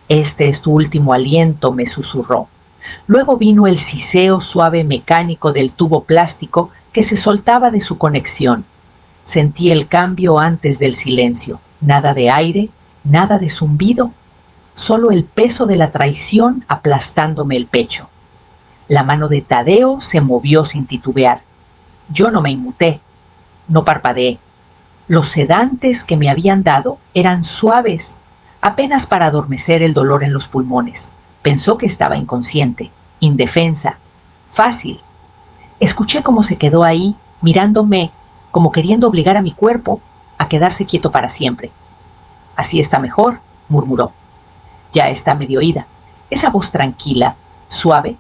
Este es tu último aliento, me susurró. Luego vino el siseo suave mecánico del tubo plástico que se soltaba de su conexión. Sentí el cambio antes del silencio. Nada de aire, nada de zumbido, solo el peso de la traición aplastándome el pecho. La mano de Tadeo se movió sin titubear. Yo no me inmuté, no parpadeé. Los sedantes que me habían dado eran suaves, apenas para adormecer el dolor en los pulmones. Pensó que estaba inconsciente, indefensa, fácil. Escuché cómo se quedó ahí, mirándome, como queriendo obligar a mi cuerpo a quedarse quieto para siempre. Así está mejor, murmuró. Ya está medio oída. Esa voz tranquila, suave,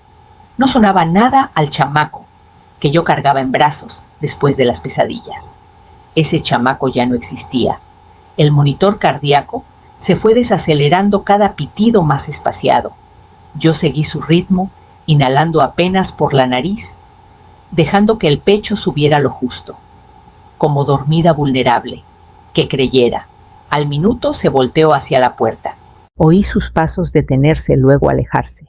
no sonaba nada al chamaco que yo cargaba en brazos después de las pesadillas. Ese chamaco ya no existía. El monitor cardíaco se fue desacelerando cada pitido más espaciado. Yo seguí su ritmo, inhalando apenas por la nariz, dejando que el pecho subiera lo justo, como dormida vulnerable, que creyera. Al minuto se volteó hacia la puerta. Oí sus pasos detenerse, luego alejarse.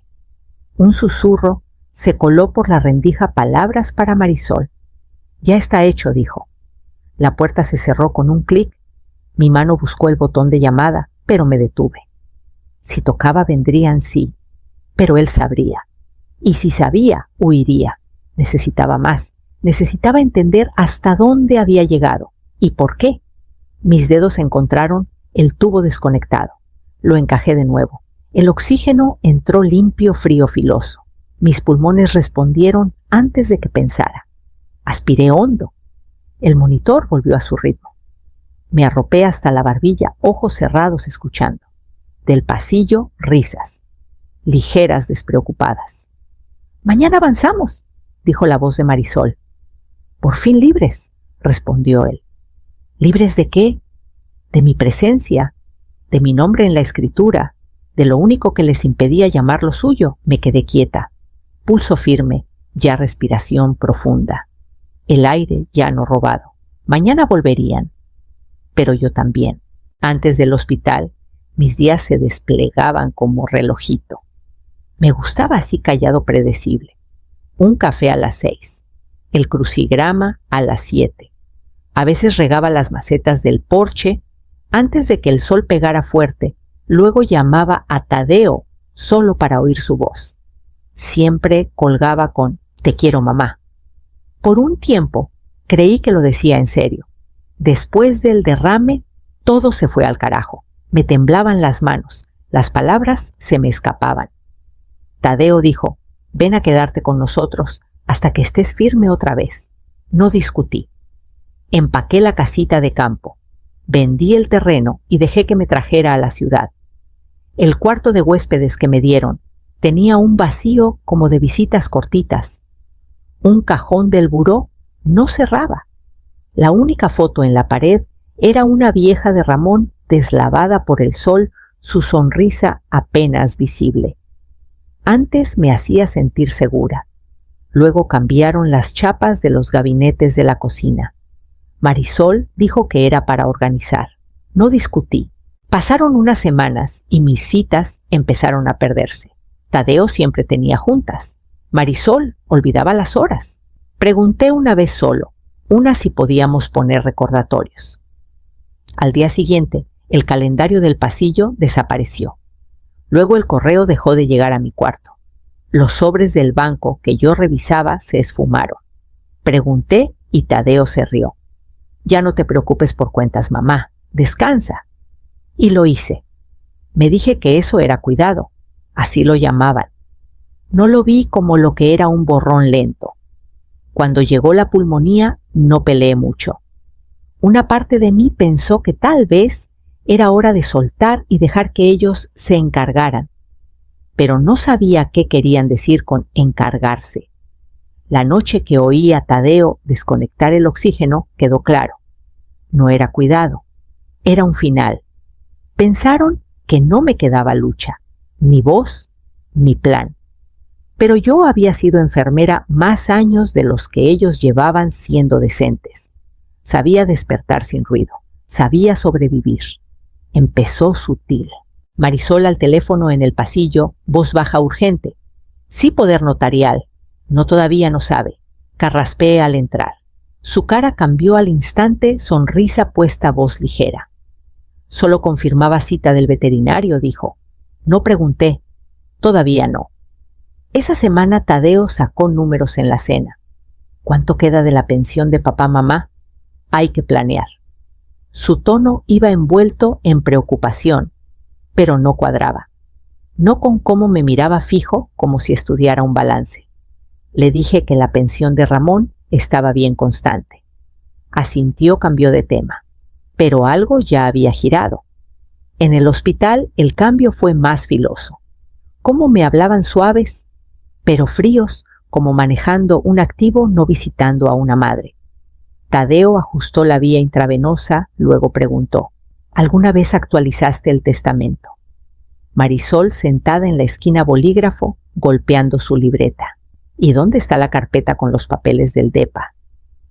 Un susurro se coló por la rendija palabras para Marisol. Ya está hecho, dijo. La puerta se cerró con un clic. Mi mano buscó el botón de llamada, pero me detuve. Si tocaba vendrían, sí, pero él sabría. Y si sabía, huiría. Necesitaba más. Necesitaba entender hasta dónde había llegado y por qué. Mis dedos encontraron el tubo desconectado. Lo encajé de nuevo. El oxígeno entró limpio, frío, filoso. Mis pulmones respondieron antes de que pensara. Aspiré hondo. El monitor volvió a su ritmo. Me arropé hasta la barbilla, ojos cerrados escuchando. Del pasillo, risas. Ligeras, despreocupadas. «Mañana avanzamos», dijo la voz de Marisol. «Por fin libres», respondió él. «¿Libres de qué? De mi presencia, de mi nombre en la escritura, de lo único que les impedía llamar lo suyo». Me quedé quieta. Pulso firme, ya respiración profunda. El aire ya no robado. Mañana volverían. Pero yo también. Antes del hospital, mis días se desplegaban como relojito. Me gustaba así callado, predecible. Un café a las 6. El crucigrama a las 7. A veces regaba las macetas del porche antes de que el sol pegara fuerte. Luego llamaba a Tadeo solo para oír su voz. Siempre colgaba con «Te quiero, mamá». Por un tiempo creí que lo decía en serio. Después del derrame, todo se fue al carajo. Me temblaban las manos, las palabras se me escapaban. Tadeo dijo: «Ven a quedarte con nosotros hasta que estés firme otra vez». No discutí. Empaqué la casita de campo, vendí el terreno y dejé que me trajera a la ciudad. El cuarto de huéspedes que me dieron tenía un vacío como de visitas cortitas. Un cajón del buró no cerraba. La única foto en la pared era una vieja de Ramón deslavada por el sol, su sonrisa apenas visible. Antes me hacía sentir segura. Luego cambiaron las chapas de los gabinetes de la cocina. Marisol dijo que era para organizar. No discutí. Pasaron unas semanas y mis citas empezaron a perderse. Tadeo siempre tenía juntas. Marisol olvidaba las horas. Pregunté una vez solo, una si podíamos poner recordatorios. Al día siguiente, el calendario del pasillo desapareció. Luego el correo dejó de llegar a mi cuarto. Los sobres del banco que yo revisaba se esfumaron. Pregunté y Tadeo se rió. «Ya no te preocupes por cuentas, mamá. Descansa». Y lo hice. Me dije que eso era cuidado. Así lo llamaban. No lo vi como lo que era un borrón lento. Cuando llegó la pulmonía, no peleé mucho. Una parte de mí pensó que tal vez era hora de soltar y dejar que ellos se encargaran. Pero no sabía qué querían decir con encargarse. La noche que oí a Tadeo desconectar el oxígeno, quedó claro. No era cuidado. Era un final. Pensaron que no me quedaba lucha, ni voz, ni plan. Pero yo había sido enfermera más años de los que ellos llevaban siendo decentes. Sabía despertar sin ruido, sabía sobrevivir. Empezó sutil. Marisol al teléfono en el pasillo, voz baja urgente. Sí, poder notarial. No, todavía no sabe. Carraspee al entrar. Su cara cambió al instante, sonrisa puesta, voz ligera. Solo confirmaba cita del veterinario, dijo. No pregunté. Todavía no. Esa semana Tadeo sacó números en la cena. ¿Cuánto queda de la pensión de papá-mamá? Hay que planear. Su tono iba envuelto en preocupación, pero no cuadraba. No con cómo me miraba fijo, como si estudiara un balance. Le dije que la pensión de Ramón estaba bien constante. Asintió, cambió de tema. Pero algo ya había girado. En el hospital el cambio fue más filoso. Cómo me hablaban suaves, pero fríos, como manejando un activo no visitando a una madre. Tadeo ajustó la vía intravenosa, luego preguntó, ¿alguna vez actualizaste el testamento? Marisol, sentada en la esquina bolígrafo, golpeando su libreta. ¿Y dónde está la carpeta con los papeles del DEPA?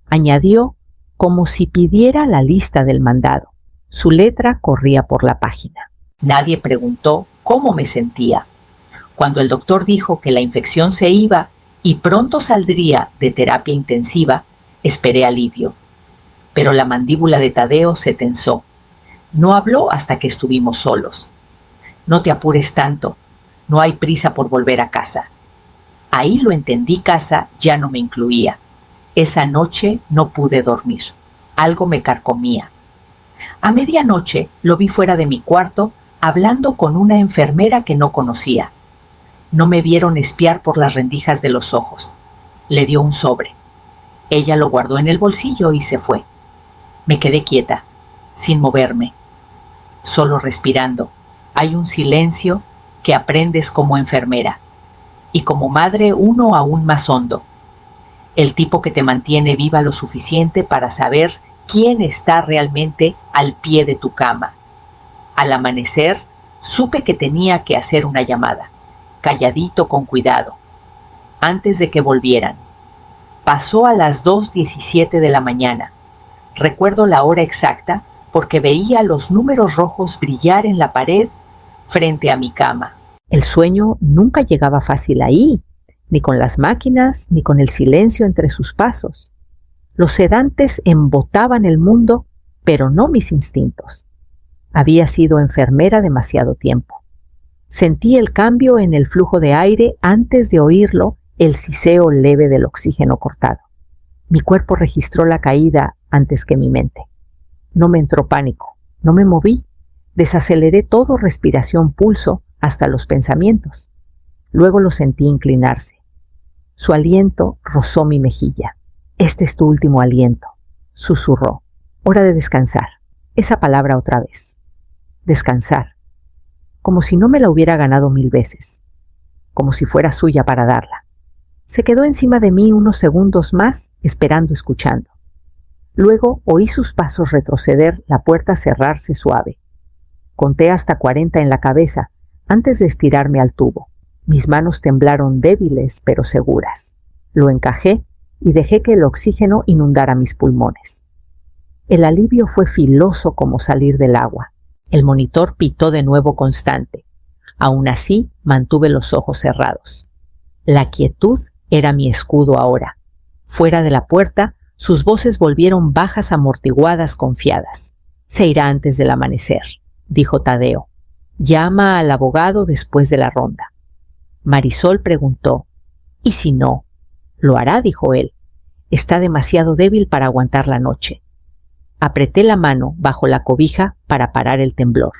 Añadió, como si pidiera la lista del mandado. Su letra corría por la página. Nadie preguntó cómo me sentía. Cuando el doctor dijo que la infección se iba y pronto saldría de terapia intensiva, esperé alivio. Pero la mandíbula de Tadeo se tensó. No habló hasta que estuvimos solos. No te apures tanto. No hay prisa por volver a casa. Ahí lo entendí, casa ya no me incluía. Esa noche no pude dormir. Algo me carcomía. A medianoche lo vi fuera de mi cuarto hablando con una enfermera que no conocía. No me vieron espiar por las rendijas de los ojos. Le dio un sobre. Ella lo guardó en el bolsillo y se fue. Me quedé quieta, sin moverme, solo respirando. Hay un silencio que aprendes como enfermera y como madre uno aún más hondo. El tipo que te mantiene viva lo suficiente para saber quién está realmente al pie de tu cama. Al amanecer, supe que tenía que hacer una llamada, calladito, con cuidado, antes de que volvieran. Pasó a las 2:17 de la mañana. Recuerdo la hora exacta porque veía los números rojos brillar en la pared frente a mi cama. El sueño nunca llegaba fácil ahí, ni con las máquinas, ni con el silencio entre sus pasos. Los sedantes embotaban el mundo, pero no mis instintos. Había sido enfermera demasiado tiempo. Sentí el cambio en el flujo de aire antes de oírlo, el siseo leve del oxígeno cortado. Mi cuerpo registró la caída antes que mi mente. No me entró pánico, no me moví. Desaceleré todo, respiración, pulso, hasta los pensamientos. Luego lo sentí inclinarse. Su aliento rozó mi mejilla. Este es tu último aliento, susurró. Hora de descansar. Esa palabra otra vez. Descansar. Como si no me la hubiera ganado 1000 veces. Como si fuera suya para darla. Se quedó encima de mí unos segundos más, esperando, escuchando. Luego oí sus pasos retroceder, la puerta cerrarse suave. Conté hasta 40 en la cabeza, antes de estirarme al tubo. Mis manos temblaron débiles pero seguras. Lo encajé y dejé que el oxígeno inundara mis pulmones. El alivio fue filoso como salir del agua. El monitor pitó de nuevo constante. Aún así, mantuve los ojos cerrados. La quietud era mi escudo ahora. Fuera de la puerta, sus voces volvieron bajas, amortiguadas, confiadas. Se irá antes del amanecer, dijo Tadeo. Llama al abogado después de la ronda. Marisol preguntó, ¿y si no? Lo hará, dijo él. Está demasiado débil para aguantar la noche. Apreté la mano bajo la cobija para parar el temblor.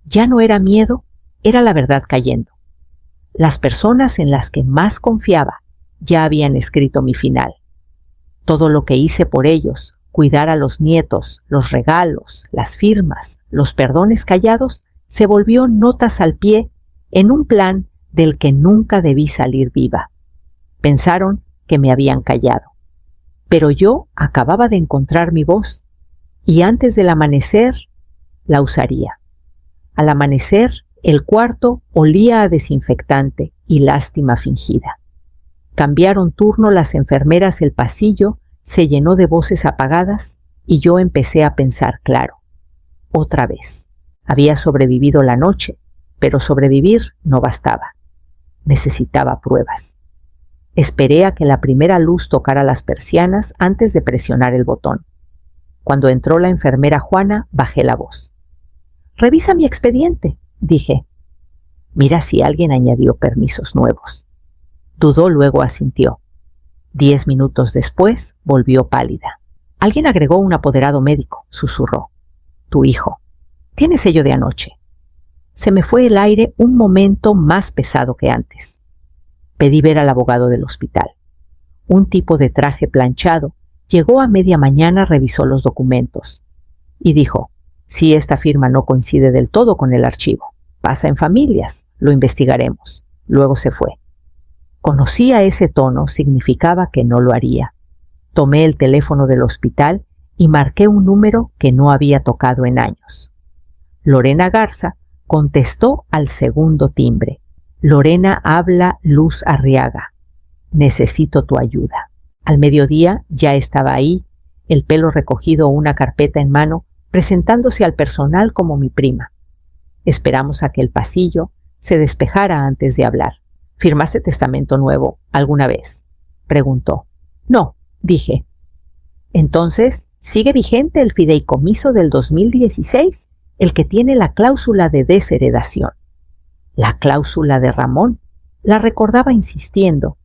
Ya no era miedo, era la verdad cayendo. Las personas en las que más confiaba ya habían escrito mi final. Todo lo que hice por ellos, cuidar a los nietos, los regalos, las firmas, los perdones callados, se volvió notas al pie en un plan del que nunca debí salir viva. Pensaron que me habían callado. Pero yo acababa de encontrar mi voz y antes del amanecer la usaría. Al amanecer, el cuarto olía a desinfectante y lástima fingida. Cambiaron turno las enfermeras, el pasillo se llenó de voces apagadas y yo empecé a pensar claro. Otra vez. Había sobrevivido la noche, pero sobrevivir no bastaba. Necesitaba pruebas. Esperé a que la primera luz tocara las persianas antes de presionar el botón. Cuando entró la enfermera Juana, bajé la voz. «Revisa mi expediente», dije. «Mira si alguien añadió permisos nuevos». Dudó, luego asintió. 10 minutos después, volvió pálida. «Alguien agregó un apoderado médico», susurró. «Tu hijo. Tiene sello de anoche». Se me fue el aire un momento más pesado que antes. Pedí ver al abogado del hospital. Un tipo de traje planchado llegó a media mañana, revisó los documentos y dijo: «Si esta firma no coincide del todo con el archivo, pasa en familias, lo investigaremos». Luego se fue. Conocía ese tono, significaba que no lo haría. Tomé el teléfono del hospital y marqué un número que no había tocado en años. Lorena Garza contestó al segundo timbre. «Lorena, habla Luz Arriaga. Necesito tu ayuda». Al mediodía ya estaba ahí, el pelo recogido, una carpeta en mano, presentándose al personal como mi prima. Esperamos a que el pasillo se despejara antes de hablar. «¿Firmaste testamento nuevo alguna vez?», preguntó. «No», dije. «Entonces, ¿sigue vigente el fideicomiso del 2016, el que tiene la cláusula de desheredación?» La cláusula de Ramón, la recordaba insistiendo,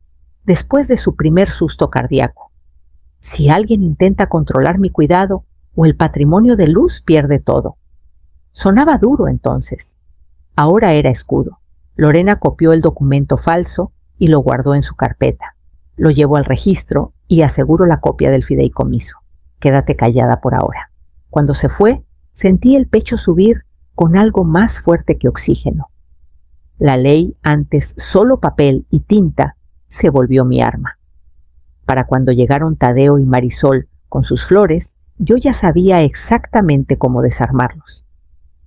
después de su primer susto cardíaco. Si alguien intenta controlar mi cuidado o el patrimonio de Luz, pierde todo. Sonaba duro entonces. Ahora era escudo. Lorena copió el documento falso y lo guardó en su carpeta. Lo llevó al registro y aseguró la copia del fideicomiso. Quédate callada por ahora. Cuando se fue, sentí el pecho subir con algo más fuerte que oxígeno. La ley, antes solo papel y tinta, se volvió mi arma. Para cuando llegaron Tadeo y Marisol con sus flores, yo ya sabía exactamente cómo desarmarlos.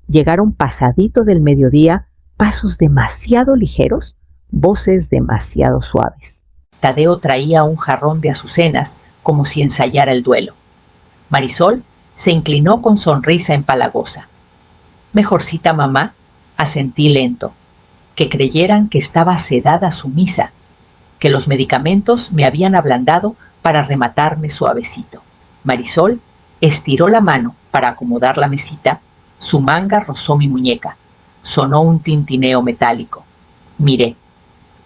Llegaron pasadito del mediodía, pasos demasiado ligeros, voces demasiado suaves. Tadeo traía un jarrón de azucenas como si ensayara el duelo. Marisol se inclinó con sonrisa empalagosa. «Mejorcita, mamá», asentí lento. Que creyeran que estaba sedada sumisa, que los medicamentos me habían ablandado para rematarme suavecito. Marisol estiró la mano para acomodar la mesita, su manga rozó mi muñeca. Sonó un tintineo metálico. Miré.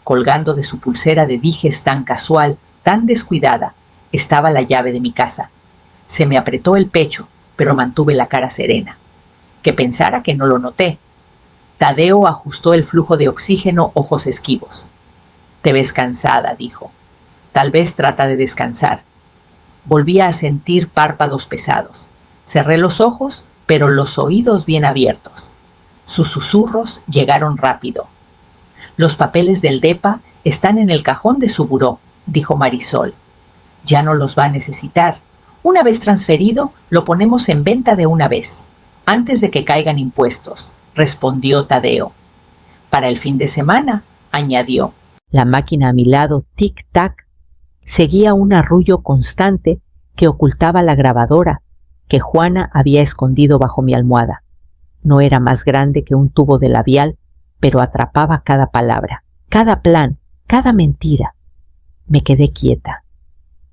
Colgando de su pulsera de dijes tan casual, tan descuidada, estaba la llave de mi casa. Se me apretó el pecho, pero mantuve la cara serena. Que pensara que no lo noté. Tadeo ajustó el flujo de oxígeno, ojos esquivos. «Te ves cansada», dijo. «Tal vez trata de descansar». Volví a sentir párpados pesados. Cerré los ojos, pero los oídos bien abiertos. Sus susurros llegaron rápido. «Los papeles del DEPA están en el cajón de su buró», dijo Marisol. «Ya no los va a necesitar. Una vez transferido, lo ponemos en venta de una vez, antes de que caigan impuestos», respondió Tadeo. «Para el fin de semana», añadió. La máquina a mi lado, tic-tac, seguía un arrullo constante que ocultaba la grabadora que Juana había escondido bajo mi almohada. No era más grande que un tubo de labial, pero atrapaba cada palabra, cada plan, cada mentira. Me quedé quieta.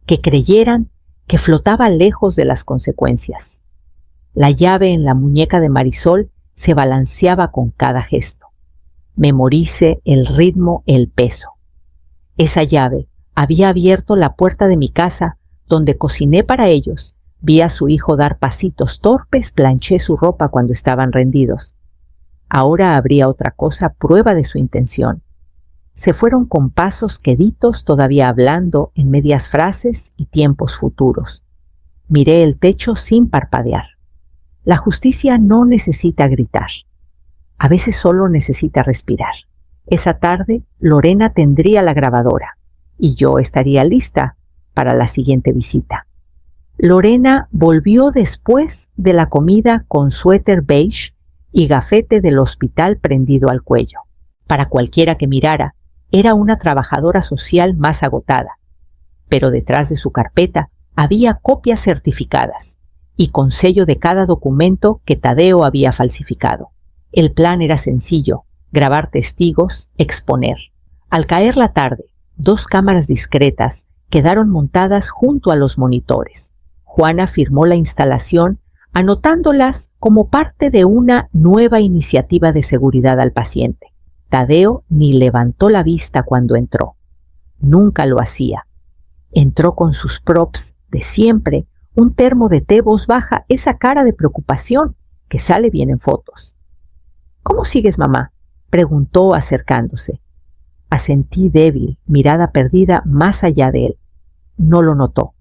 Que creyeran que flotaba lejos de las consecuencias. La llave en la muñeca de Marisol se balanceaba con cada gesto. Memorice el ritmo, el peso. Esa llave había abierto la puerta de mi casa donde cociné para ellos. Vi a su hijo dar pasitos torpes, planché su ropa cuando estaban rendidos. Ahora habría otra cosa, prueba de su intención. Se fueron con pasos queditos, todavía hablando en medias frases y tiempos futuros. Miré el techo sin parpadear. La justicia no necesita gritar. A veces solo necesita respirar. Esa tarde, Lorena tendría la grabadora y yo estaría lista para la siguiente visita. Lorena volvió después de la comida con suéter beige y gafete del hospital prendido al cuello. Para cualquiera que mirara, era una trabajadora social más agotada, pero detrás de su carpeta había copias certificadas y con sello de cada documento que Tadeo había falsificado. El plan era sencillo, grabar testigos, exponer. Al caer la tarde, 2 cámaras discretas quedaron montadas junto a los monitores. Juana firmó la instalación, anotándolas como parte de una nueva iniciativa de seguridad al paciente. Tadeo ni levantó la vista cuando entró. Nunca lo hacía. Entró con sus props de siempre, un termo de té voz baja, esa cara de preocupación que sale bien en fotos. ¿Cómo sigues, mamá?, preguntó acercándose. Asentí débil, mirada perdida más allá de él. No lo notó.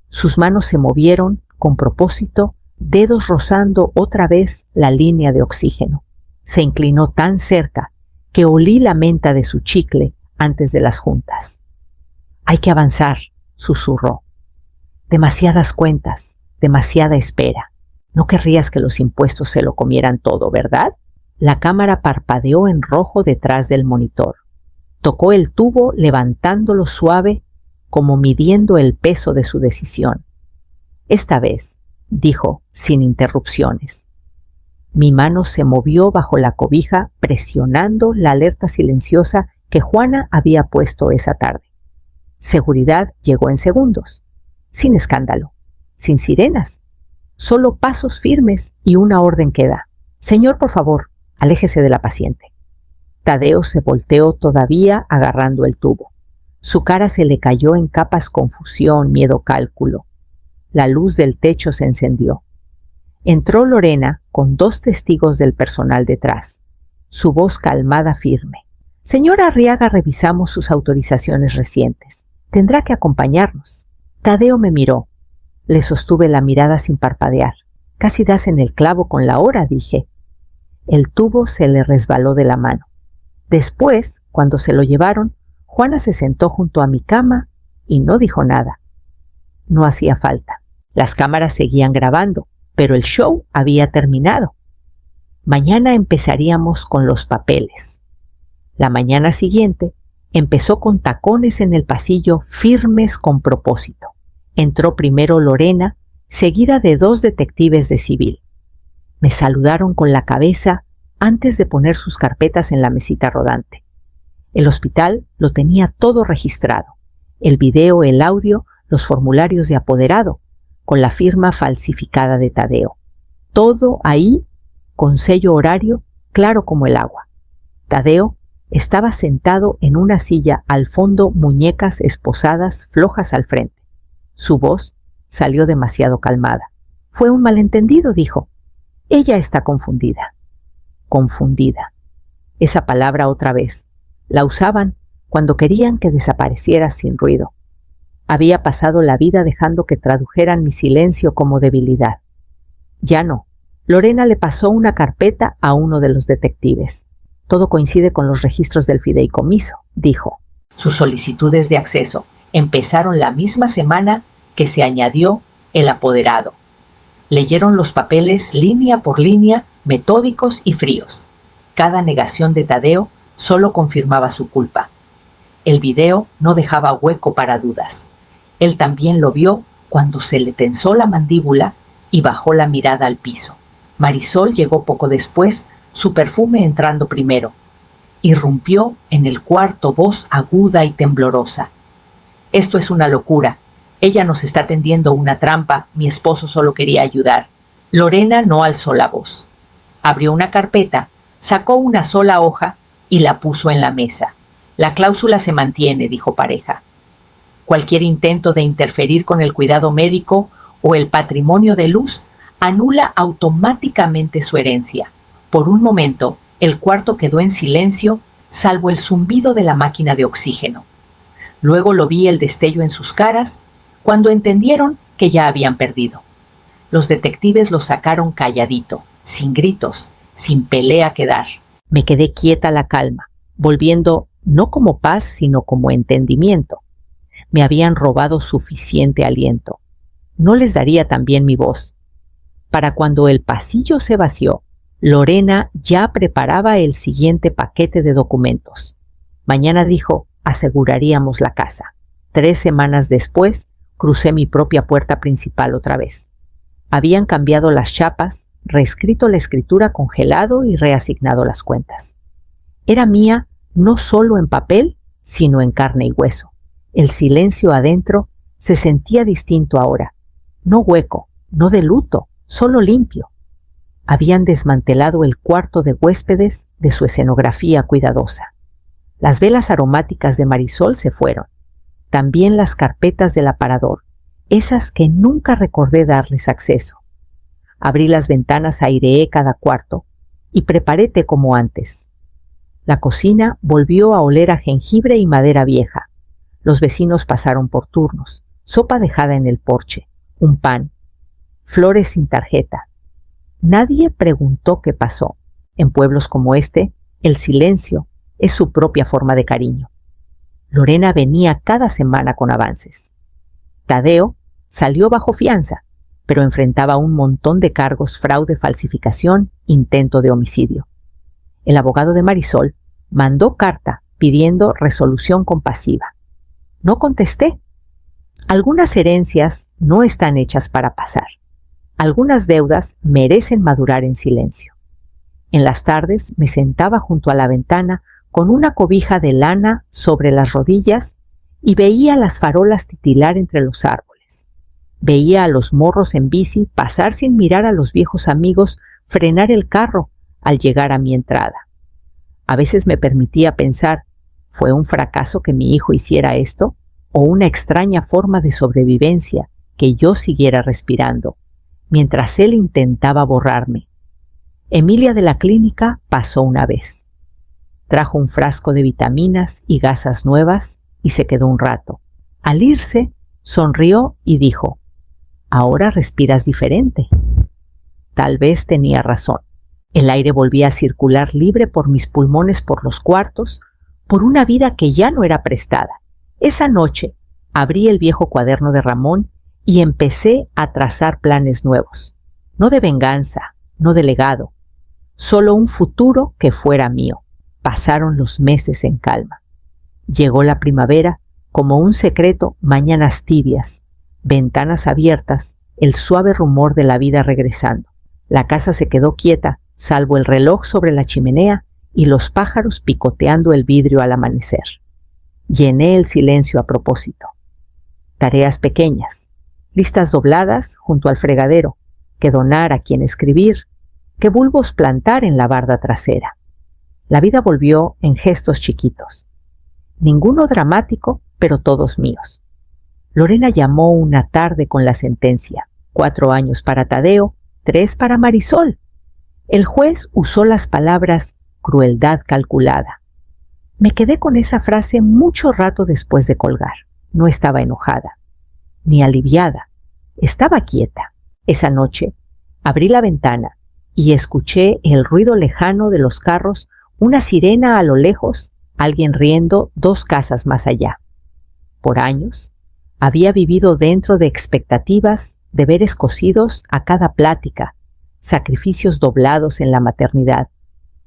Sus manos se movieron con propósito, dedos rozando otra vez la línea de oxígeno. Se inclinó tan cerca que olí la menta de su chicle antes de las juntas. Hay que avanzar, susurró. Demasiadas cuentas, demasiada espera. No querrías que los impuestos se lo comieran todo, ¿verdad? La cámara parpadeó en rojo detrás del monitor. Tocó el tubo levantándolo suave, como midiendo el peso de su decisión. Esta vez, dijo, sin interrupciones. Mi mano se movió bajo la cobija, presionando la alerta silenciosa que Juana había puesto esa tarde. Seguridad llegó en segundos, sin escándalo, sin sirenas, solo pasos firmes y una orden que da. Señor, por favor, aléjese de la paciente. Tadeo se volteó todavía agarrando el tubo. Su cara se le cayó en capas confusión, miedo, cálculo. La luz del techo se encendió. Entró Lorena con 2 testigos del personal detrás. Su voz calmada, firme. Señora Arriaga, revisamos sus autorizaciones recientes. Tendrá que acompañarnos. Tadeo me miró. Le sostuve la mirada sin parpadear. Casi das en el clavo con la hora, dije. El tubo se le resbaló de la mano. Después, cuando se lo llevaron, Juana se sentó junto a mi cama y no dijo nada. No hacía falta. Las cámaras seguían grabando, pero el show había terminado. Mañana empezaríamos con los papeles. La mañana siguiente empezó con tacones en el pasillo, firmes con propósito. Entró primero Lorena, seguida de 2 detectives de civil. Me saludaron con la cabeza antes de poner sus carpetas en la mesita rodante. El hospital lo tenía todo registrado. El video, el audio, los formularios de apoderado, con la firma falsificada de Tadeo. Todo ahí, con sello horario, claro como el agua. Tadeo estaba sentado en una silla, al fondo muñecas esposadas flojas al frente. Su voz salió demasiado calmada. Fue un malentendido, dijo. Ella está confundida. Confundida. Esa palabra otra vez. La usaban cuando querían que desapareciera sin ruido. Había pasado la vida dejando que tradujeran mi silencio como debilidad. Ya no. Lorena le pasó una carpeta a uno de los detectives. Todo coincide con los registros del fideicomiso, dijo. Sus solicitudes de acceso empezaron la misma semana que se añadió el apoderado. Leyeron los papeles línea por línea, metódicos y fríos. Cada negación de Tadeo solo confirmaba su culpa. El video no dejaba hueco para dudas. Él también lo vio cuando se le tensó la mandíbula y bajó la mirada al piso. Marisol llegó poco después, su perfume entrando primero. Irrumpió en el cuarto, voz aguda y temblorosa. Esto es una locura. Ella nos está tendiendo una trampa. Mi esposo solo quería ayudar. Lorena no alzó la voz. Abrió una carpeta, sacó una sola hoja y la puso en la mesa. La cláusula se mantiene, dijo Pareja. Cualquier intento de interferir con el cuidado médico o el patrimonio de Luz anula automáticamente su herencia. Por un momento, el cuarto quedó en silencio, salvo el zumbido de la máquina de oxígeno. Luego lo vi el destello en sus caras, cuando entendieron que ya habían perdido. Los detectives lo sacaron calladito, sin gritos, sin pelea que dar. Me quedé quieta a la calma, volviendo no como paz, sino como entendimiento. Me habían robado suficiente aliento. No les daría también mi voz. Para cuando el pasillo se vació, Lorena ya preparaba el siguiente paquete de documentos. Mañana, dijo, aseguraríamos la casa. 3 semanas después, crucé mi propia puerta principal otra vez. Habían cambiado las chapas, reescrito la escritura, congelado y reasignado las cuentas. Era mía no solo en papel, sino en carne y hueso. El silencio adentro se sentía distinto ahora. No hueco, no de luto, solo limpio. Habían desmantelado el cuarto de huéspedes de su escenografía cuidadosa. Las velas aromáticas de Marisol se fueron. También las carpetas del aparador, esas que nunca recordé darles acceso. Abrí las ventanas, aireé cada cuarto y preparé té como antes. La cocina volvió a oler a jengibre y madera vieja. Los vecinos pasaron por turnos. Sopa dejada en el porche, un pan, flores sin tarjeta. Nadie preguntó qué pasó. En pueblos como este, el silencio es su propia forma de cariño. Lorena venía cada semana con avances. Tadeo salió bajo fianza, pero enfrentaba un montón de cargos: fraude, falsificación, intento de homicidio. El abogado de Marisol mandó carta pidiendo resolución compasiva. No contesté. Algunas herencias no están hechas para pasar. Algunas deudas merecen madurar en silencio. En las tardes me sentaba junto a la ventana con una cobija de lana sobre las rodillas y veía las farolas titilar entre los árboles. Veía a los morros en bici pasar sin mirar a los viejos amigos frenar el carro al llegar a mi entrada. A veces me permitía pensar, ¿fue un fracaso que mi hijo hiciera esto? ¿O una extraña forma de sobrevivencia que yo siguiera respirando, mientras él intentaba borrarme? Emilia de la clínica pasó una vez. Trajo un frasco de vitaminas y gasas nuevas y se quedó un rato. Al irse, sonrió y dijo, «Ahora respiras diferente». Tal vez tenía razón. El aire volvía a circular libre por mis pulmones, por los cuartos, por una vida que ya no era prestada. Esa noche abrí el viejo cuaderno de Ramón y empecé a trazar planes nuevos. No de venganza, no de legado, solo un futuro que fuera mío. Pasaron los meses en calma. Llegó la primavera, como un secreto, mañanas tibias, ventanas abiertas, el suave rumor de la vida regresando. La casa se quedó quieta, salvo el reloj sobre la chimenea y los pájaros picoteando el vidrio al amanecer. Llené el silencio a propósito. Tareas pequeñas, listas dobladas junto al fregadero, que donar a quien escribir, que bulbos plantar en la barda trasera. La vida volvió en gestos chiquitos. Ninguno dramático, pero todos míos. Lorena llamó una tarde con la sentencia: 4 años para Tadeo, 3 para Marisol. El juez usó las palabras crueldad calculada. Me quedé con esa frase mucho rato después de colgar. No estaba enojada, ni aliviada. Estaba quieta. Esa noche abrí la ventana y escuché el ruido lejano de los carros, una sirena a lo lejos, alguien riendo 2 casas más allá. Por años había vivido dentro de expectativas, deberes cosidos a cada plática, sacrificios doblados en la maternidad.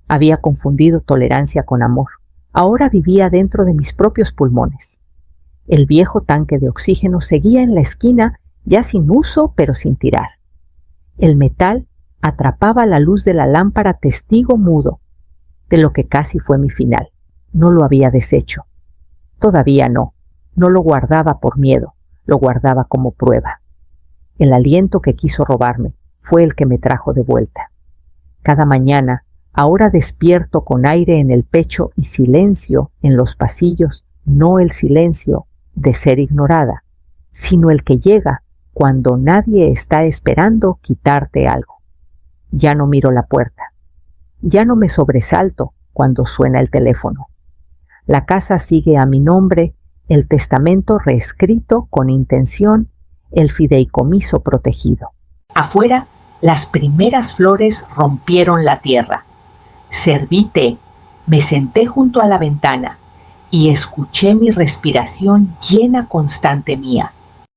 Había confundido tolerancia con amor. Ahora vivía dentro de mis propios pulmones. El viejo tanque de oxígeno seguía en la esquina, ya sin uso, pero sin tirar. El metal atrapaba la luz de la lámpara, testigo mudo de lo que casi fue mi final. No lo había deshecho. Todavía no. No lo guardaba por miedo, lo guardaba como prueba. El aliento que quiso robarme fue el que me trajo de vuelta. Cada mañana, ahora despierto con aire en el pecho y silencio en los pasillos, no el silencio de ser ignorada, sino el que llega cuando nadie está esperando quitarte algo. Ya no miro la puerta. Ya no me sobresalto cuando suena el teléfono. La casa sigue a mi nombre, el testamento reescrito con intención, el fideicomiso protegido. Afuera, las primeras flores rompieron la tierra. Serví té, me senté junto a la ventana y escuché mi respiración llena constante mía.